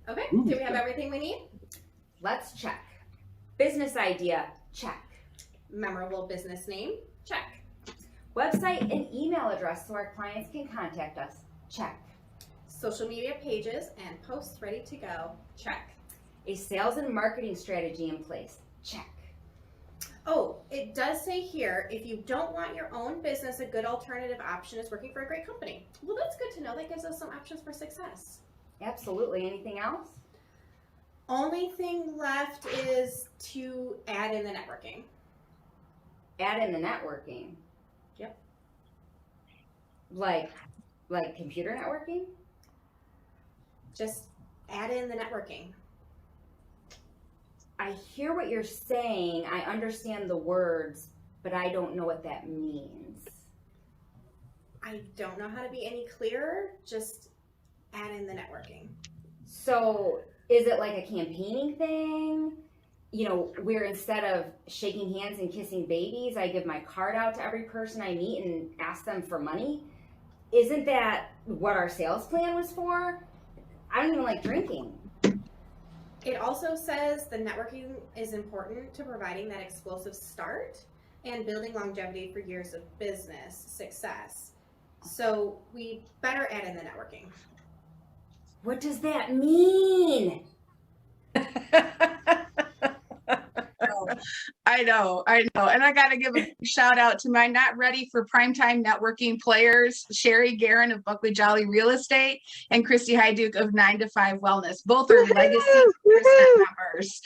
Okay, do we have everything we need? Let's check. Business idea, check. Memorable business name, check. Website and email address so our clients can contact us, check. Social media pages and posts ready to go, check. A sales and marketing strategy in place, check. Oh, it does say here, if you don't want your own business, a good alternative option is working for a great company. Well, that's good to know. That gives us some options for success. Absolutely. Anything else? Only thing left is to add in the networking. Add in the networking. Yep. Like computer networking? Just add in the networking. I hear what you're saying. I understand the words, but I don't know what that means. I don't know how to be any clearer. Just add in the networking. So is it like a campaigning thing? You know, where instead of shaking hands and kissing babies, I give my card out to every person I meet and ask them for money? Isn't that what our sales plan was for? I don't even like drinking. It also says the networking is important to providing that explosive start and building longevity for years of business success. So we better add in the networking. What does that mean? I know. And I got to give a shout out to my not ready for primetime networking players, Sherry Guerin of Buckley Jolly Real Estate and Christy Hyduke of 9 to 5 Wellness. Both are legacy Caerusnet members.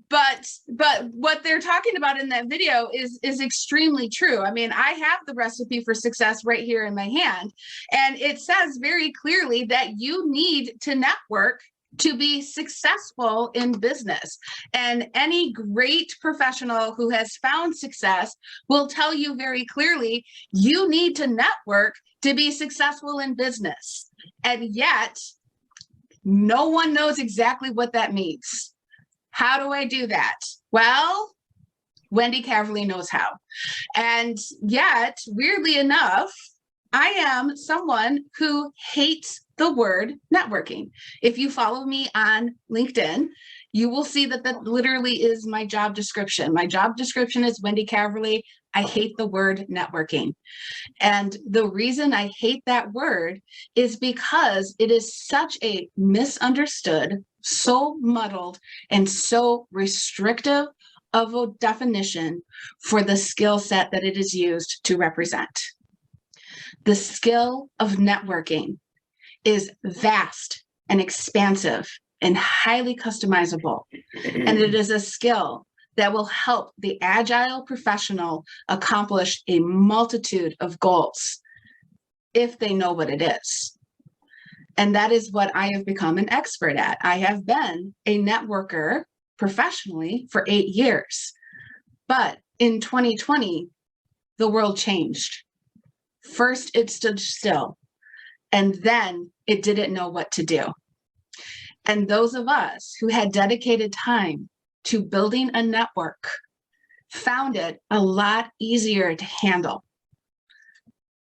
But what they're talking about in that video is extremely true. I mean, I have the recipe for success right here in my hand, and it says very clearly that you need to network to be successful in business. And any great professional who has found success will tell you very clearly, you need to network to be successful in business. And yet, no one knows exactly what that means. How do I do that? Well, Wendy Caverly knows how. And yet, weirdly enough, I am someone who hates the word networking. If you follow me on LinkedIn, you will see that that literally is my job description. My job description is Wendy Caverly. I hate the word networking. And the reason I hate that word is because it is such a misunderstood, so muddled, and so restrictive of a definition for the skill set that it is used to represent. The skill of networking is vast and expansive and highly customizable. And it is a skill that will help the agile professional accomplish a multitude of goals if they know what it is. And that is what I have become an expert at. I have been a networker professionally for 8 years. But in 2020, the world changed. First, it stood still, and then it didn't know what to do. And those of us who had dedicated time to building a network found it a lot easier to handle.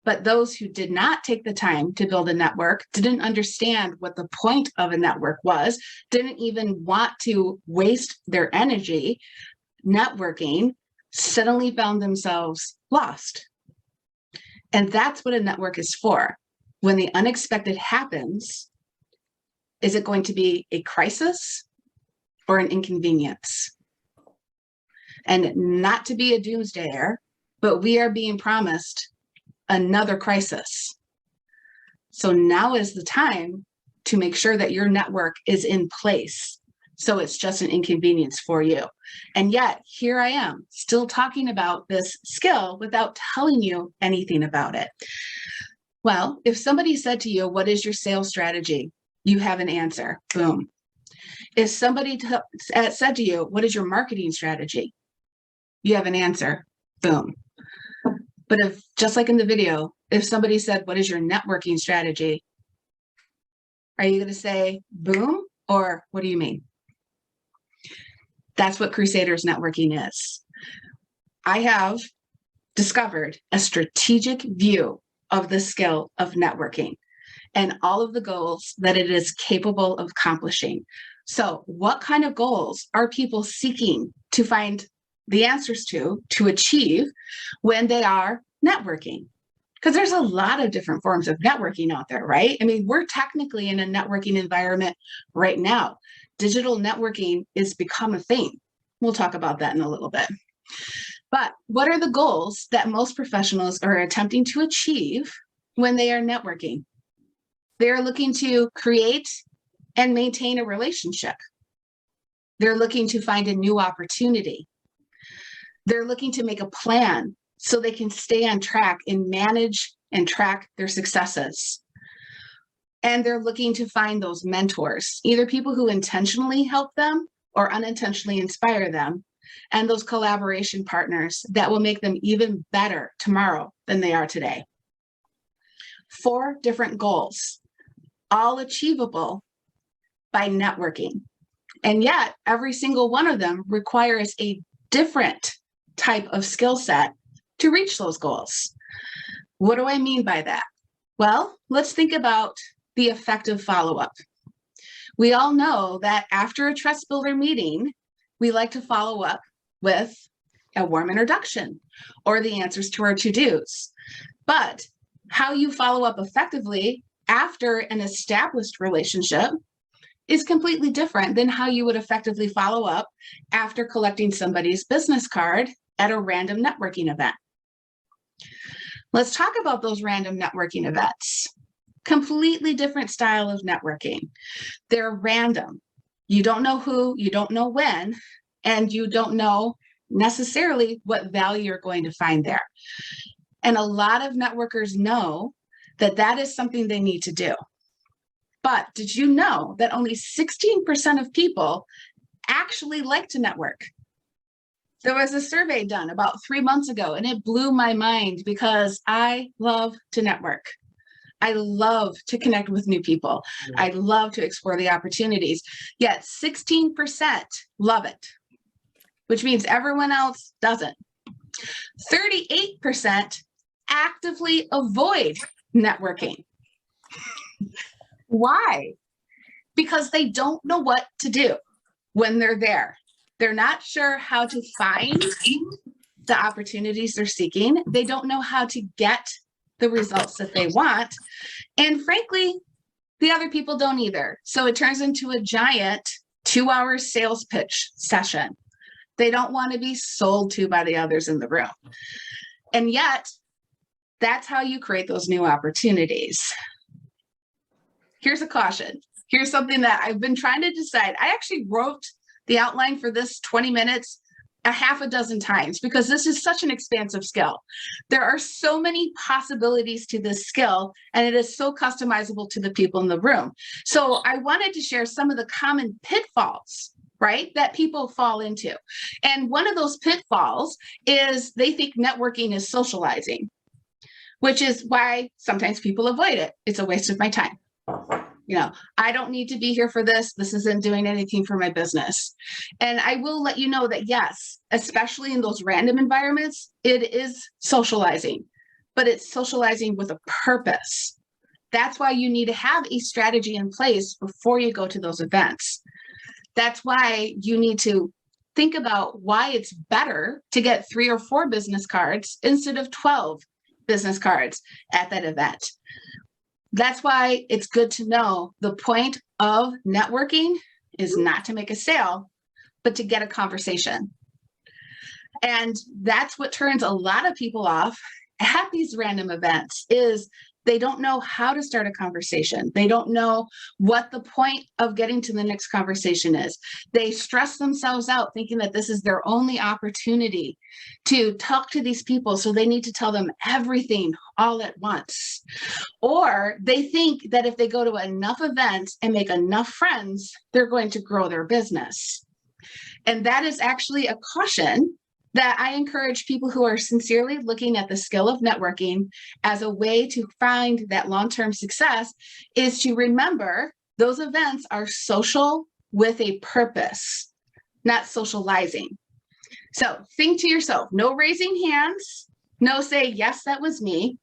But those who did not take the time to build a network, didn't understand what the point of a network was, didn't even want to waste their energy networking, suddenly found themselves lost. And that's what a network is for. When the unexpected happens, is it going to be a crisis or an inconvenience? And not to be a doomsdayer, but we are being promised another crisis. So now is the time to make sure that your network is in place. So it's just an inconvenience for you. And yet here I am still talking about this skill without telling you anything about it. Well, if somebody said to you, what is your sales strategy? You have an answer, boom. If somebody said to you, what is your marketing strategy? You have an answer, boom. But if, just like in the video, if somebody said, what is your networking strategy? Are you gonna say, boom, or what do you mean? That's what Crusaders networking is. I have discovered a strategic view of the skill of networking. and all of the goals that it is capable of accomplishing. So what kind of goals are people seeking to find the answers to achieve when they are networking? Because there's a lot of different forms of networking out there, right? I mean, we're technically in a networking environment right now. Digital networking is become a thing. We'll talk about that in a little bit. But what are the goals that most professionals are attempting to achieve when they are networking? They're looking to create and maintain a relationship. They're looking to find a new opportunity. They're looking to make a plan so they can stay on track and manage and track their successes. And they're looking to find those mentors, either people who intentionally help them or unintentionally inspire them, and those collaboration partners that will make them even better tomorrow than they are today. 4 different goals, all achievable by networking. And yet, every single one of them requires a different type of skill set to reach those goals. What do I mean by that? Well, let's think about the effective follow-up. We all know that after a trust builder meeting, we like to follow up with a warm introduction or the answers to our to-dos. But how you follow up effectively after an established relationship is completely different than how you would effectively follow up after collecting somebody's business card at a random networking event. Let's talk about those random networking events. Completely different style of networking. They're random. You don't know who, you don't know when, and you don't know necessarily what value you're going to find there. And a lot of networkers know that that is something they need to do. But did you know that only 16% of people actually like to network? There was a survey done about 3 months ago, and it blew my mind because I love to network. I love to connect with new people. I love to explore the opportunities. Yet 16% love it, which means everyone else doesn't. 38% actively avoid networking. Why? Because they don't know what to do when they're there. They're not sure how to find the opportunities they're seeking. They don't know how to get the results that they want. And frankly, the other people don't either. So it turns into a giant 2-hour sales pitch session. They don't want to be sold to by the others in the room. And yet, that's how you create those new opportunities. Here's a caution. Here's something that I've been trying to decide. I actually wrote the outline for this 20 minutes a half a dozen times because this is such an expansive skill. There are so many possibilities to this skill, and it is so customizable to the people in the room. So I wanted to share some of the common pitfalls, right, that people fall into. And one of those pitfalls is they think networking is socializing, which is why sometimes people avoid it. It's a waste of my time. You know, I don't need to be here for this. This isn't doing anything for my business. And I will let you know that, yes, especially in those random environments, it is socializing, but it's socializing with a purpose. That's why you need to have a strategy in place before you go to those events. That's why you need to think about why it's better to get 3 or 4 business cards instead of 12 business cards at that event. That's why it's good to know the point of networking is not to make a sale, but to get a conversation. And that's what turns a lot of people off at these random events is they don't know how to start a conversation. They don't know what the point of getting to the next conversation is. They stress themselves out thinking that this is their only opportunity to talk to these people. So they need to tell them everything all at once. Or they think that if they go to enough events and make enough friends, they're going to grow their business. And that is actually a caution that I encourage people who are sincerely looking at the skill of networking as a way to find that long-term success is to remember those events are social with a purpose, not socializing. So think to yourself, no raising hands, no say, yes, that was me.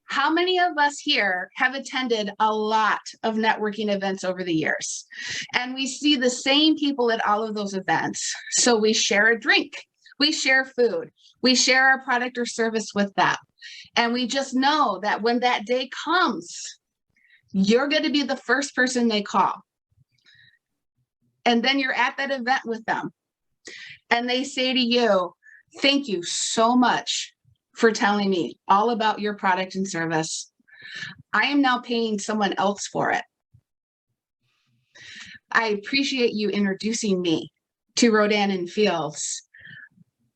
How many of us here have attended a lot of networking events over the years? And we see the same people at all of those events. So we share a drink, we share food, we share our product or service with them. And we just know that when that day comes, you're going to be the first person they call. And then you're at that event with them. And they say to you, thank you so much for telling me all about your product and service. I am now paying someone else for it. I appreciate you introducing me to Rodan and Fields.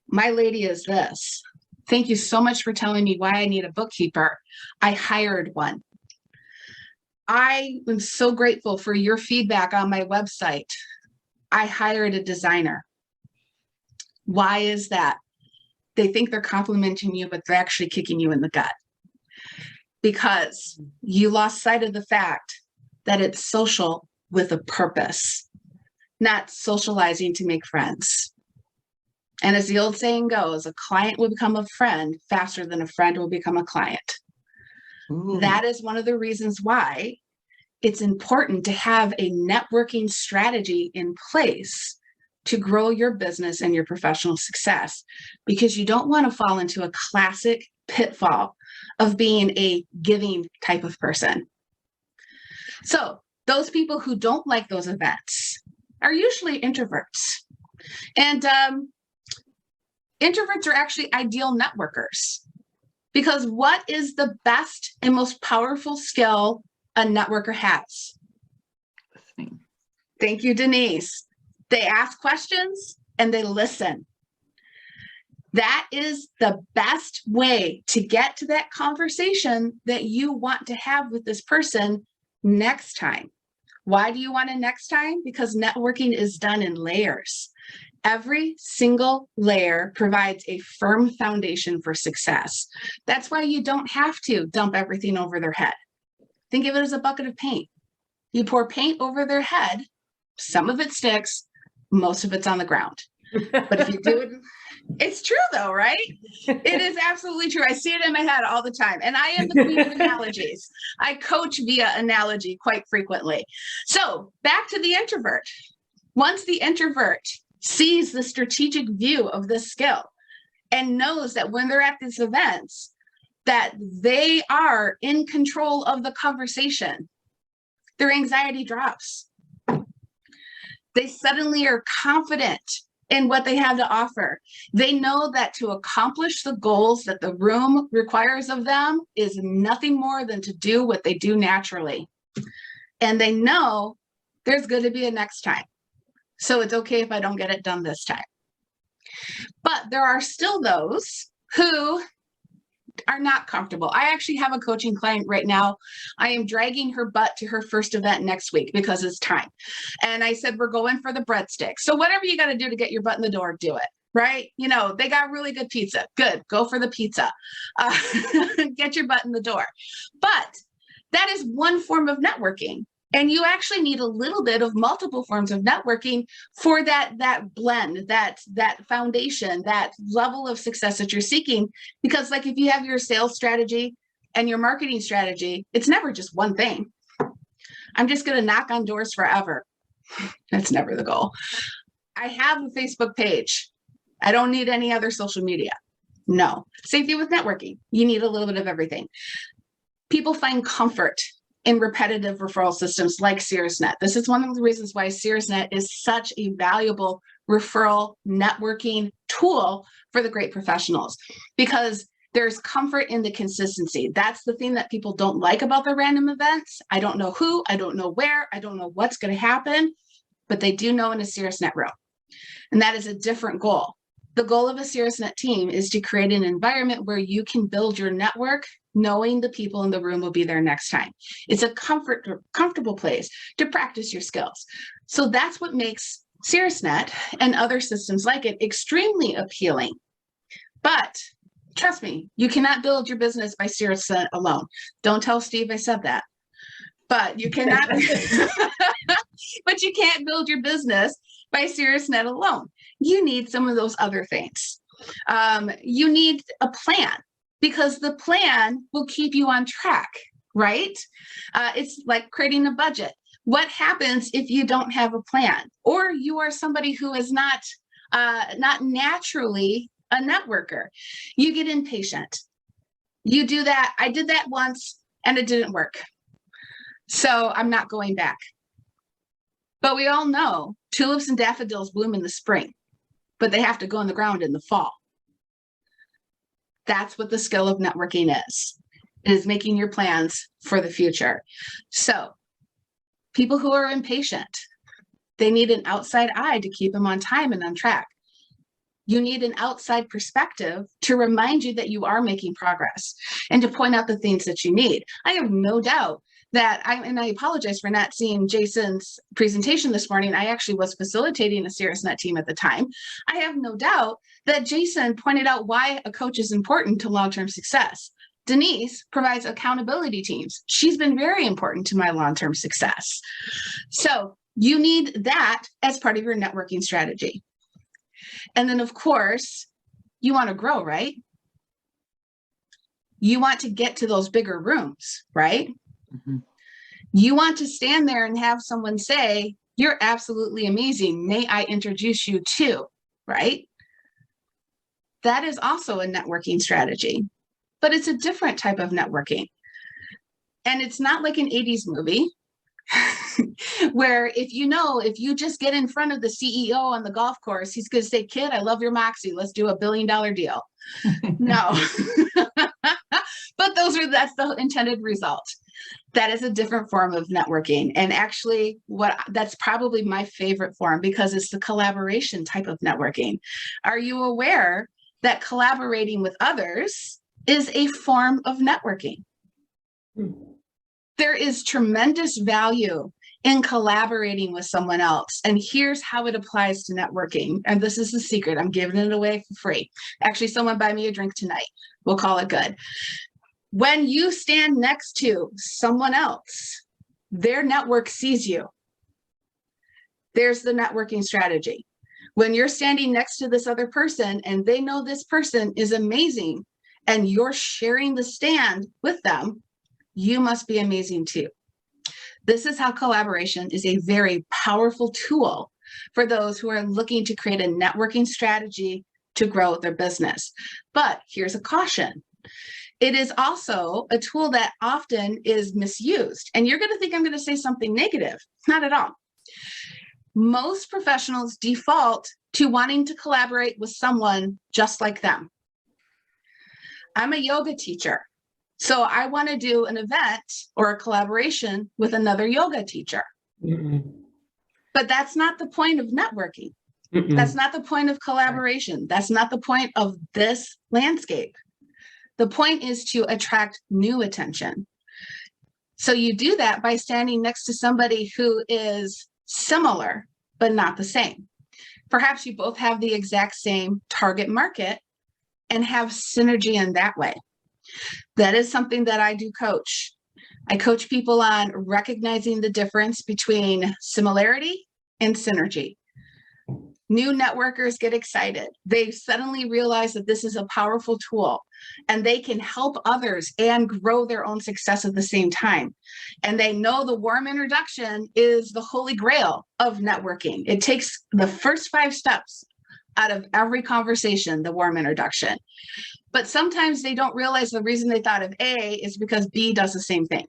My lady is this. Thank you so much for telling me why I need a bookkeeper. I hired one. I am so grateful for your feedback on my website. I hired a designer. Why is that? They think they're complimenting you, but they're actually kicking you in the gut because you lost sight of the fact that it's social with a purpose, not socializing to make friends. And as the old saying goes, a client will become a friend faster than a friend will become a client. Ooh. That is one of the reasons why it's important to have a networking strategy in place to grow your business and your professional success, because you don't want to fall into a classic pitfall of being a giving type of person. So those people who don't like those events are usually introverts. And introverts are actually ideal networkers, because what is the best and most powerful skill a networker has? Listening. Thank you, Denise. They ask questions and they listen. That is the best way to get to that conversation that you want to have with this person next time. Why do you want it next time? Because networking is done in layers. Every single layer provides a firm foundation for success. That's why you don't have to dump everything over their head. Think of it as a bucket of paint. You pour paint over their head, some of it sticks, most of it's on the ground. But if you do it, it's true though, right? It is absolutely true. I see it in my head all the time. And I am the queen of analogies. I coach via analogy quite frequently. So back to the introvert. Once the introvert sees the strategic view of this skill and knows that when they're at these events, that they are in control of the conversation, their anxiety drops. They suddenly are confident in what they have to offer. They know that to accomplish the goals that the room requires of them is nothing more than to do what they do naturally. And they know there's going to be a next time. So it's okay if I don't get it done this time. But there are still those who are not comfortable. I actually have a coaching client right now. I am dragging her butt to her first event next week because it's time. And I said, we're going for the breadsticks. So whatever you got to do to get your butt in the door, do it. Right? You know, they got really good pizza. Good. Go for the pizza. Get your butt in the door. But that is one form of networking. And you actually need a little bit of multiple forms of networking for that blend, that foundation, that level of success that you're seeking. Because like if you have your sales strategy and your marketing strategy, it's never just one thing. I'm just going to knock on doors forever. That's never the goal. I have a Facebook page. I don't need any other social media. No. Same thing with networking. You need a little bit of everything. People find comfort in repetitive referral systems like Caerusnet. This is one of the reasons why Caerusnet is such a valuable referral networking tool for the great professionals, because there's comfort in the consistency. That's the thing that people don't like about the random events. I don't know who, I don't know where, I don't know what's going to happen, but they do know in a Caerusnet room. And that is a different goal. The goal of a Caerusnet team is to create an environment where you can build your network knowing the people in the room will be there next time. It's a comfortable place to practice your skills. So that's what makes Caerusnet and other systems like it extremely appealing. But trust me, you cannot build your business by Caerusnet alone. Don't tell Steve I said that. But you cannot, but you can't build your business by Caerusnet alone. You need some of those other things. You need a plan. because the plan will keep you on track, right? It's like creating a budget. What happens if you don't have a plan, or you are somebody who is not naturally a networker? You get impatient. You do that. I did that once and it didn't work. So I'm not going back. But we all know tulips and daffodils bloom in the spring, but they have to go in the ground in the fall. That's what the skill of networking is. It is making your plans for the future. So people who are impatient, they need an outside eye to keep them on time and on track. You need an outside perspective to remind you that you are making progress and to point out the things that you need. I have no doubt that and I apologize for not seeing Jason's presentation this morning. I actually was facilitating a Caerusnet team at the time. I have no doubt that Jason pointed out why a coach is important to long-term success. Denise provides accountability teams. She's been very important to my long-term success. So you need that as part of your networking strategy. And then, of course, you want to grow, right? You want to get to those bigger rooms, right? Mm-hmm. You want to stand there and have someone say, "You're absolutely amazing. May I introduce you to," right? That is also a networking strategy, but it's a different type of networking. And it's not like an 80s movie where if you just get in front of the CEO on the golf course, he's going to say, "Kid, I love your moxie. Let's do $1 billion deal." No. But that's the intended result. That is a different form of networking. And actually that's probably my favorite form, because it's the collaboration type of networking. Are you aware that collaborating with others is a form of networking? There is tremendous value in collaborating with someone else. And here's how it applies to networking. And this is the secret. I'm giving it away for free. Actually, someone buy me a drink tonight. We'll call it good. When you stand next to someone else, their network sees you. There's the networking strategy. When you're standing next to this other person and they know this person is amazing and you're sharing the stand with them, you must be amazing too. This is how collaboration is a very powerful tool for those who are looking to create a networking strategy to grow their business. But here's a caution. It is also a tool that often is misused. And you're going to think I'm going to say something negative. Not at all. Most professionals default to wanting to collaborate with someone just like them. I'm a yoga teacher, so I want to do an event or a collaboration with another yoga teacher. But that's not the point of networking. That's not the point of collaboration. That's not the point of this landscape. The point is to attract new attention. So you do that by standing next to somebody who is similar, but not the same. Perhaps you both have the exact same target market and have synergy in that way. That is something that I do coach. I coach people on recognizing the difference between similarity and synergy. New networkers get excited. They suddenly realize that this is a powerful tool and they can help others and grow their own success at the same time. And they know the warm introduction is the holy grail of networking. It takes the first 5 steps out of every conversation, the warm introduction. But sometimes they don't realize the reason they thought of A is because B does the same thing.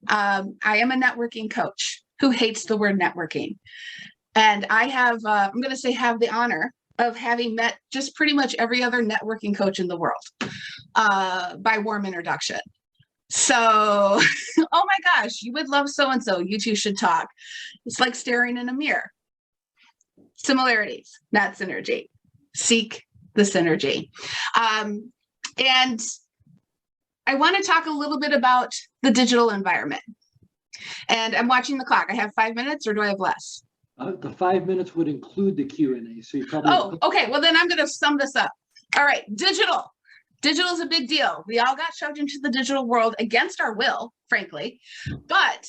I am a networking coach who hates the word networking. And I have, I'm going to say, have the honor of having met just pretty much every other networking coach in the world by warm introduction. So, oh my gosh, you would love so-and-so. You two should talk. It's like staring in a mirror. Similarities, not synergy. Seek the synergy. And I want to talk a little bit about the digital environment. And I'm watching the clock. I have 5 minutes, or do I have less? The 5 minutes would include the Q&A, so you probably. Oh, okay. Well, then I'm going to sum this up. All right, digital. Digital is a big deal. We all got shoved into the digital world against our will, frankly. But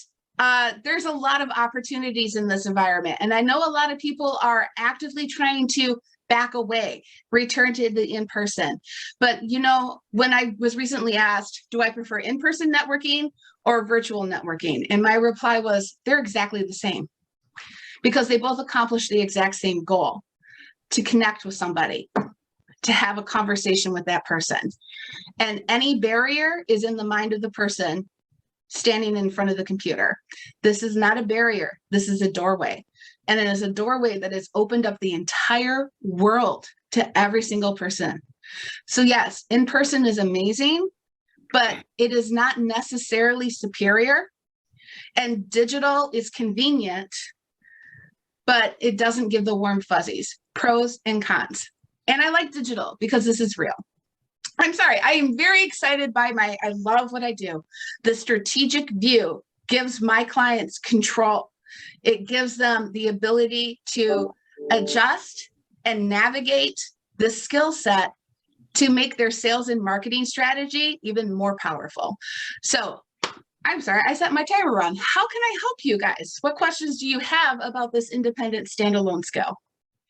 There's a lot of opportunities in this environment. And I know a lot of people are actively trying to back away, return to the in-person. But, you know, when I was recently asked, do I prefer in-person networking or virtual networking? And my reply was, they're exactly the same, because they both accomplish the exact same goal: to connect with somebody, to have a conversation with that person. And any barrier is in the mind of the person standing in front of the computer. This is not a barrier. This is a doorway. And it is a doorway that has opened up the entire world to every single person. So yes, in person is amazing, but it is not necessarily superior. And digital is convenient, but it doesn't give the warm fuzzies. Pros and cons. And I like digital because this is real. I'm sorry, I am very excited by I love what I do. The strategic view gives my clients control. It gives them the ability to adjust and navigate the skill set to make their sales and marketing strategy even more powerful. So I'm sorry, I set my timer wrong. How can I help you guys? What questions do you have about this independent standalone skill?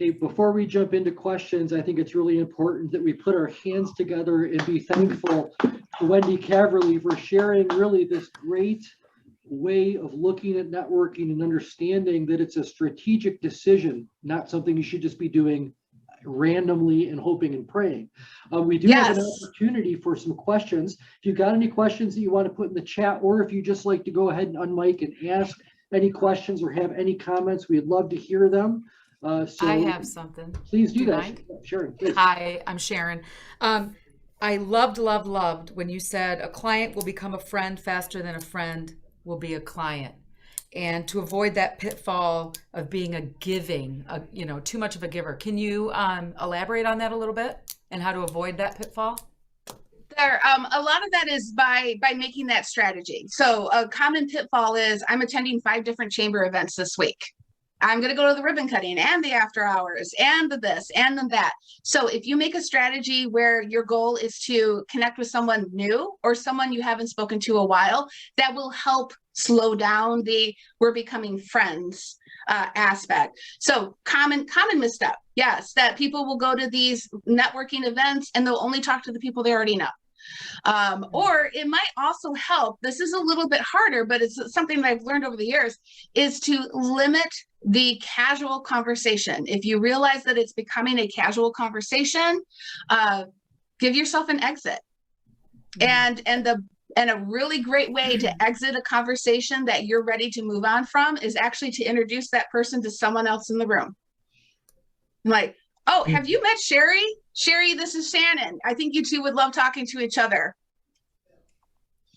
Okay, before we jump into questions, I think it's really important that we put our hands together and be thankful to Wendy Caverly for sharing really this great way of looking at networking and understanding that it's a strategic decision, not something you should just be doing randomly and hoping and praying. We do have an opportunity for some questions. If you've got any questions that you want to put in the chat, or if you just like to go ahead and unmic and ask any questions or have any comments, we'd love to hear them. So I have something. Please do that. Mind? Sharon, please. Hi, I'm Sharon. I loved when you said a client will become a friend faster than a friend will be a client. And to avoid that pitfall of being too much of a giver. Can you elaborate on that a little bit and how to avoid that pitfall? There, a lot of that is by making that strategy. So a common pitfall is I'm attending 5 different chamber events this week. I'm going to go to the ribbon cutting and the after hours and the this and the that. So if you make a strategy where your goal is to connect with someone new or someone you haven't spoken to a while, that will help slow down the we're becoming friends aspect. So common misstep. Yes, that people will go to these networking events and they'll only talk to the people they already know. Or it might also help, this is a little bit harder, but it's something that I've learned over the years, is to limit the casual conversation. If you realize that it's becoming a casual conversation, give yourself an exit. And a really great way to exit a conversation that you're ready to move on from is actually to introduce that person to someone else in the room. Like, oh, have you met Sherry? Sherry, this is Shannon. I think you two would love talking to each other.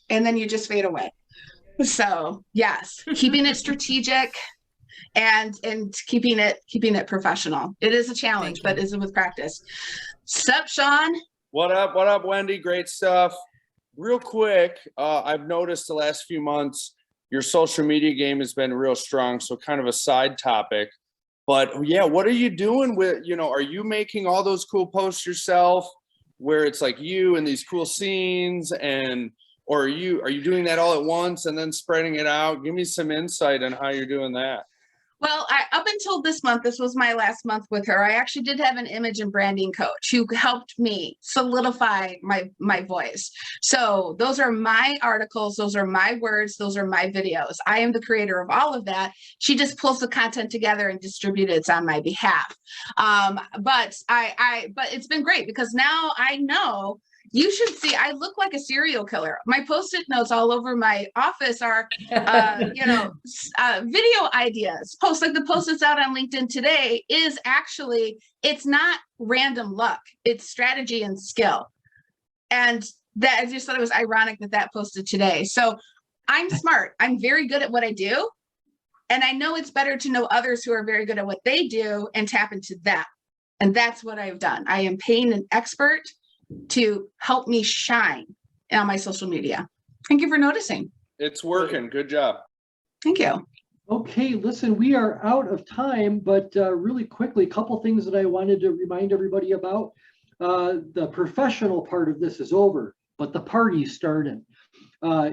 And then you just fade away. So yes, keeping it strategic and keeping it professional. It is a challenge, but is it with practice? Sup, Sean? What up, Wendy? Great stuff. Real quick, I've noticed the last few months your social media game has been real strong. So kind of a side topic. But yeah, what are you doing with, are you making all those cool posts yourself where it's like you and these cool scenes, or are you doing that all at once and then spreading it out? Give me some insight on how you're doing that. Well, up until this month, this was my last month with her, I actually did have an image and branding coach who helped me solidify my voice. So those are my articles, those are my words, those are my videos. I am the creator of all of that. She just pulls the content together and distributes it on my behalf. But it's been great because now I know. You should see, I look like a serial killer. My Post-it notes all over my office are, video ideas. Like the post that's out on LinkedIn today is actually, it's not random luck. It's strategy and skill. And that I just thought it was ironic that posted today. So I'm smart. I'm very good at what I do. And I know it's better to know others who are very good at what they do and tap into that. And that's what I've done. I am paying an expert to help me shine on my social media. Thank you for noticing. It's working. Good job. Thank you. Okay, listen, we are out of time, but really quickly, a couple things that I wanted to remind everybody about. The professional part of this is over, but the party's starting.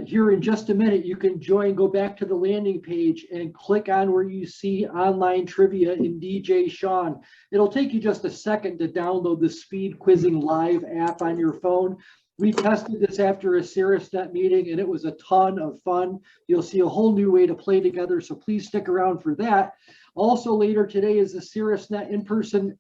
here in just a minute, you can join, go back to the landing page and click on where you see online trivia in DJ Sean. It'll take you just a second to download the Speed Quizzing Live app on your phone. We tested this after a Caerusnet meeting and it was a ton of fun. You'll see a whole new way to play together, so please stick around for that. Also later today is the Caerusnet in-person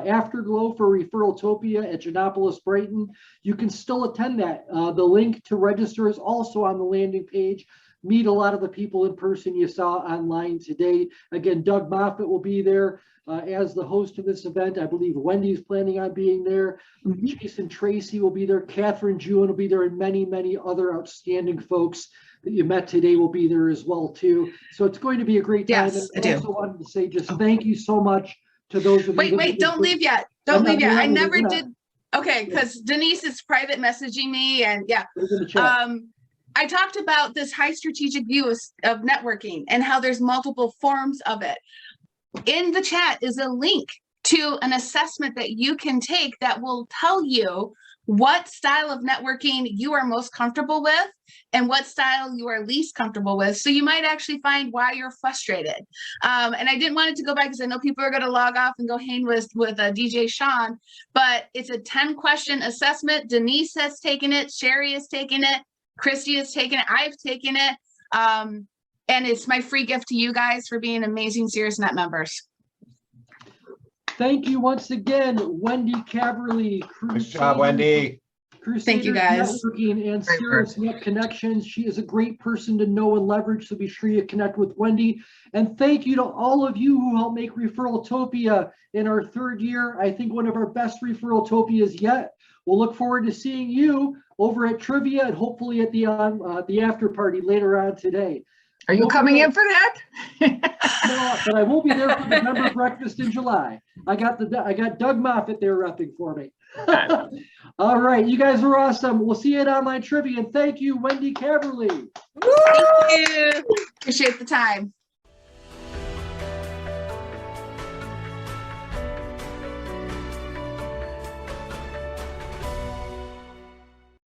afterglow for ReferralTopia at Giannopolis, Brighton. You can still attend that. The link to register is also on the landing page. Meet a lot of the people in person you saw online today. Again, Doug Moffat will be there as the host of this event. I believe Wendy's planning on being there. Jason Tracy will be there. Catherine Jewin will be there, and many, many other outstanding folks that you met today will be there as well too. So it's going to be a great time. Yes, And I also wanted to say just thank you so much to those of you. Wait, don't leave yet. Don't leave yet. I never did. Okay, because Denise is private messaging me, and yeah. I talked about this high strategic view of networking and how there's multiple forms of it. In the chat is a link to an assessment that you can take that will tell you what style of networking you are most comfortable with and what style you are least comfortable with. So you might actually find why you're frustrated. And I didn't want it to go back because I know people are going to log off and go hang with DJ Sean, but it's a 10-question assessment. Denise has taken it. Sherry has taken it. Christy has taken it. I've taken it. And it's my free gift to you guys for being amazing Caerusnet members. Thank you once again, Wendy Caverly. Good job, Wendy. Crusaders Thank you, guys. Networking and Caerusnet Connections. She is a great person to know and leverage, so be sure you connect with Wendy. And thank you to all of you who helped make ReferralTopia in our third year. I think one of our best ReferralTopias yet. We'll look forward to seeing you over at Trivia and hopefully at the after party later on today. Are you coming in for that? No, but I won't be there for the member breakfast in July. I got Doug Moffat there repping for me. All right, you guys are awesome. We'll see you at Online Trivia, and thank you, Wendy Caverly. Thank you. Appreciate the time.